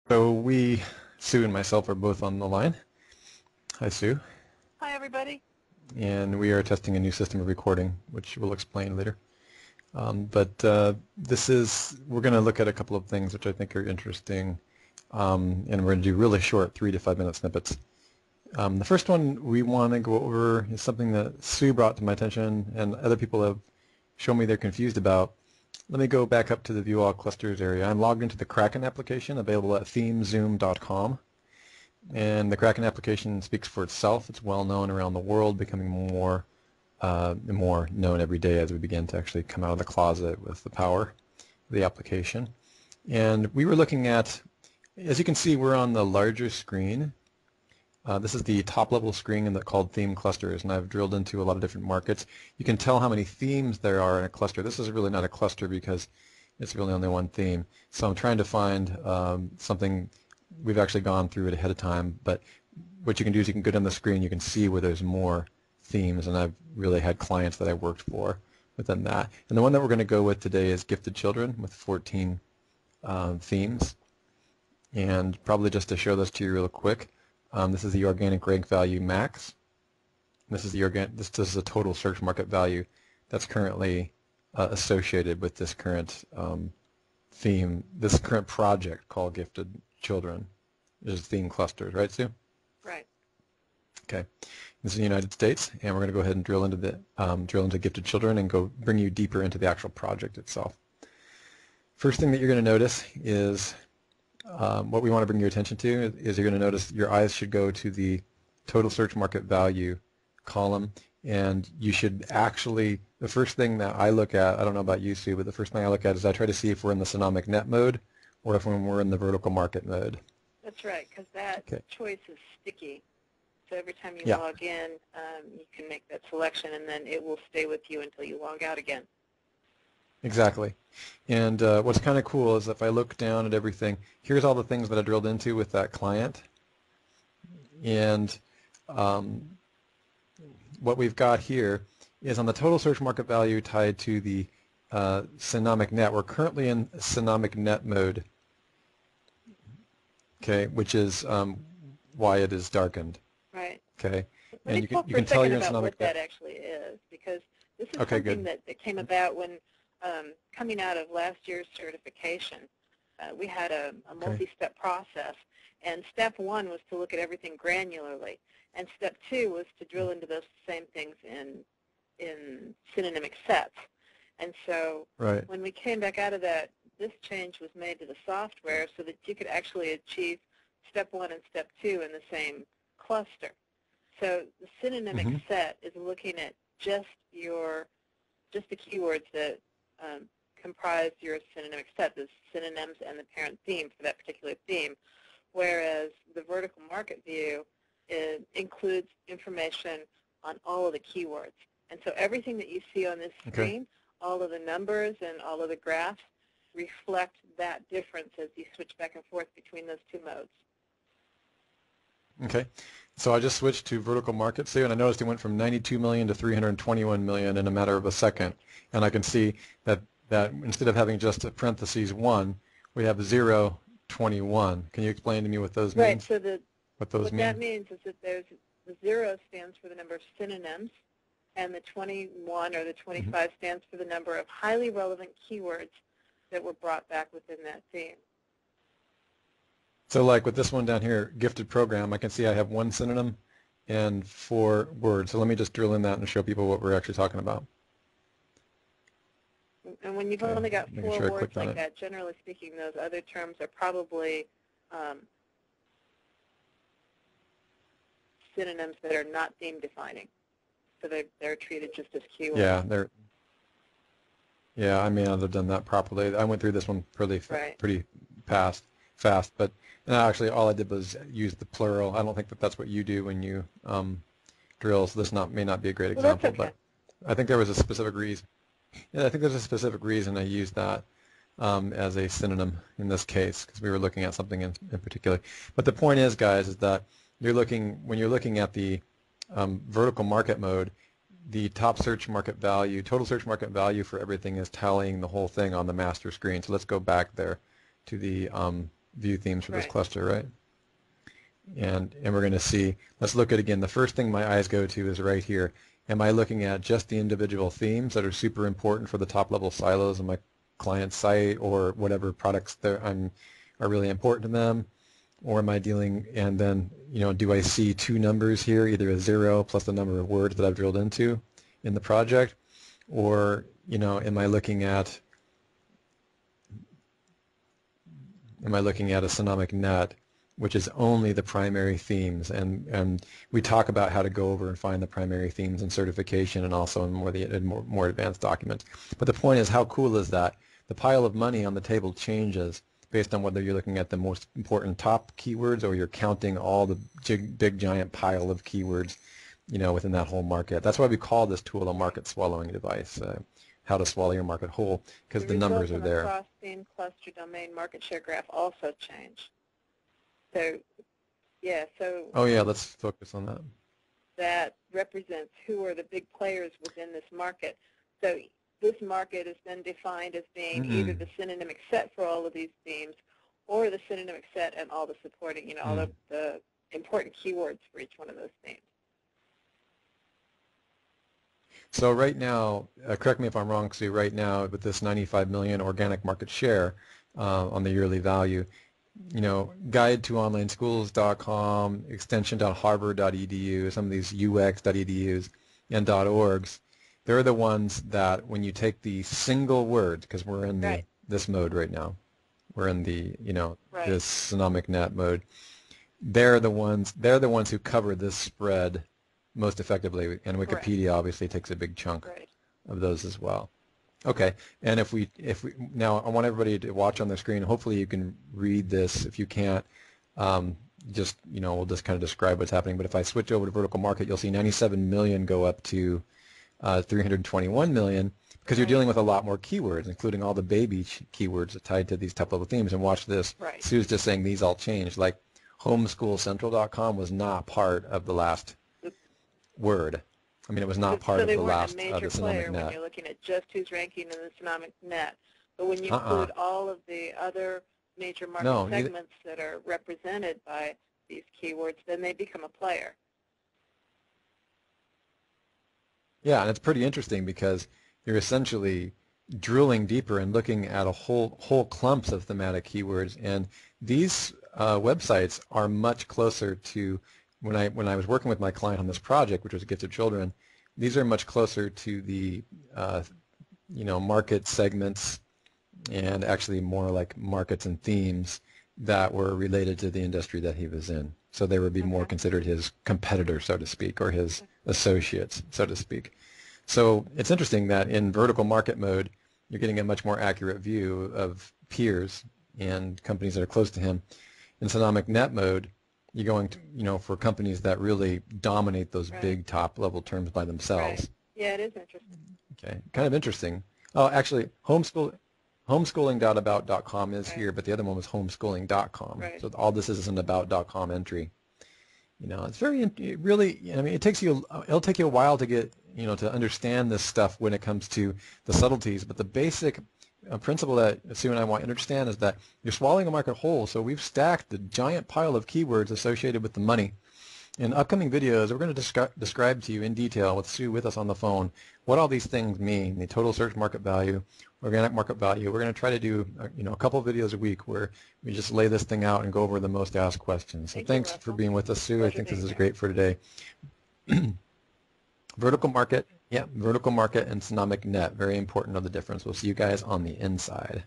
So Sue and myself are both on the line. Hi, Sue. Hi, everybody. And we are testing a new system of recording, which we'll explain later. We're going to look at a couple of things which I think are interesting, and we're going to do really short 3 to 5 minute snippets. The first one we want to go over is something that Sue brought to my attention and other people have shown me they're confused about. Let me go back up to the View All Clusters area. I'm logged into the Krakken application available at themezoom.com. And the Krakken application speaks for itself. It's well known around the world, becoming more known every day as we begin to actually come out of the closet with the power of the application. And we were looking at, as you can see, we're on the larger screen. This is the top level screen called theme clusters, and I've drilled into a lot of different markets. You can tell how many themes there are in a cluster. This is really not a cluster because it's really only one theme. So I'm trying to find something. We've actually gone through it ahead of time, but what you can do is you can go down the screen, you can see where there's more themes, and I've really had clients that I worked for within that. And the one that we're going to go with today is gifted children with 14 themes. And probably just to show this to you real quick, this is the organic rank value max. This is the total search market value that's currently associated with this current theme, this current project called Gifted Children. Is theme clusters, right, Sue? Right. Okay. This is the United States, and we're going to go ahead and drill into Gifted Children and go bring you deeper into the actual project itself. First thing that you're going to notice is what we want to bring your attention to is you're going to notice your eyes should go to the total search market value column, and you should actually, the first thing that I look at, I don't know about you, Sue, but the first thing I look at is I try to see if we're in the Synomic Net mode or if we're in the vertical market mode. That's right, because that choice is sticky. So every time you log in, you can make that selection, and then it will stay with you until you log out again. Exactly. And what's kind of cool is if I look down at everything, here's all the things that I drilled into with that client. And what we've got here is on the total search market value tied to the Synomic Net. We're currently in Synomic Net mode, okay, which is why it is darkened. Right. Okay. Let and me talk for a second about what that actually is, because this is something that came about when coming out of last year's certification. We had a multi-step process, and step 1 was to look at everything granularly, and step 2 was to drill into those same things in synonymic sets. And so when we came back out of that, this change was made to the software so that you could actually achieve step 1 and step 2 in the same cluster. So the synonymic set is looking at just the keywords that comprise your synonymic set, the synonyms and the parent theme for that particular theme, whereas the vertical market view includes information on all of the keywords. And so everything that you see on this screen, all of the numbers and all of the graphs, reflect that difference as you switch back and forth between those two modes. Okay, so I just switched to vertical market, Sue, and I noticed it went from 92 million to 321 million in a matter of a second. And I can see that instead of having just a parentheses 1, we have 0, 21. Can you explain to me what those mean? Right, so what that means is that the 0 stands for the number of synonyms, and the 21 or the 25 stands for the number of highly relevant keywords that were brought back within that theme. So like with this one down here, gifted program, I can see I have 1 synonym and 4 words. So let me just drill in that and show people what we're actually talking about. And when you've only got 4 words like that, generally speaking, those other terms are probably synonyms that are not theme defining. So they're treated just as keywords. Yeah, I may not have done that properly. I went through this one pretty fast, but actually all I did was use the plural. I don't think that that's what you do when you drill, so this may not be a great example, but I think there was a specific reason. Yeah, I think there's a specific reason I used that as a synonym in this case, because we were looking at something in particular. But the point is, guys, is that when you're looking at the vertical market mode, the top search market value, total search market value for everything is tallying the whole thing on the master screen. So let's go back there to the view themes for this cluster, right? And we're going to see, let's look at again, the first thing my eyes go to is right here. Am I looking at just the individual themes that are super important for the top level silos of my client site, or whatever products that are really important to them? Or am I dealing, and then, do I see two numbers here, either a 0 plus the number of words that I've drilled into in the project? Or, am I looking at a synonymic net, which is only the primary themes, and we talk about how to go over and find the primary themes in certification and also in more advanced documents. But the point is, how cool is that? The pile of money on the table changes based on whether you're looking at the most important top keywords or you're counting all the big giant pile of keywords, within that whole market. That's why we call this tool a market swallowing device. How to swallow your market whole, because the numbers are there. The cross-theme cluster domain market share graph also change. So, yeah, Oh yeah, let's focus on that. That represents who are the big players within this market. So this market is then defined as being either the synonymic set for all of these themes, or the synonymic set and all the supporting, all the important keywords for each one of those themes. So right now, correct me if I'm wrong, Sue, right now with this 95 million organic market share on the yearly value, guide to onlineschools.com, extension.harvard.edu, some of these ux.edus and .orgs, they're the ones that when you take the single word, because we're in this mode right now, we're in the, this synonymic net mode, they're the ones who cover this spread most effectively, and Wikipedia obviously takes a big chunk of those as well. Okay, and if we now, I want everybody to watch on the screen. Hopefully you can read this. If you can't, just we'll just kind of describe what's happening. But if I switch over to vertical market, you'll see 97 million go up to 321 million, because you're dealing with a lot more keywords, including all the baby keywords tied to these top level themes. And watch this. Sue's just saying these all changed. Like homeschoolcentral.com was not part of the last word. I mean, it was not part of the last the synonymic net. When you're looking at just who's ranking in the synonymic net, but when you include all of the other major market segments that are represented by these keywords, then they become a player. Yeah, and it's pretty interesting because you're essentially drilling deeper and looking at a whole clumps of thematic keywords, and these websites are much closer to. When I was working with my client on this project, which was Gifted Children, these are much closer to the market segments, and actually more like markets and themes that were related to the industry that he was in. So they would be more considered his competitors, so to speak, or his associates, so to speak. So it's interesting that in vertical market mode, you're getting a much more accurate view of peers and companies that are close to him. In synonymic net mode, you're going to, for companies that really dominate those big top-level terms by themselves. Yeah, it is interesting. Okay, kind of interesting. Oh, actually, homeschooling.about.com is here, but the other one was homeschooling.com. So all this is an about.com entry. It's very, really, I mean, it'll take you a while to get, to understand this stuff when it comes to the subtleties, but the basic principle that Sue and I want you to understand is that you're swallowing a market whole. So we've stacked the giant pile of keywords associated with the money. In upcoming videos, we're going to describe to you in detail with Sue with us on the phone what all these things mean: the total search market value, organic market value. We're going to try to do a couple of videos a week where we just lay this thing out and go over the most asked questions. So thanks for being with us, Sue. I think this is great for today. Vertical market. Yeah, vertical market and synonymic net, very important of the difference. We'll see you guys on the inside.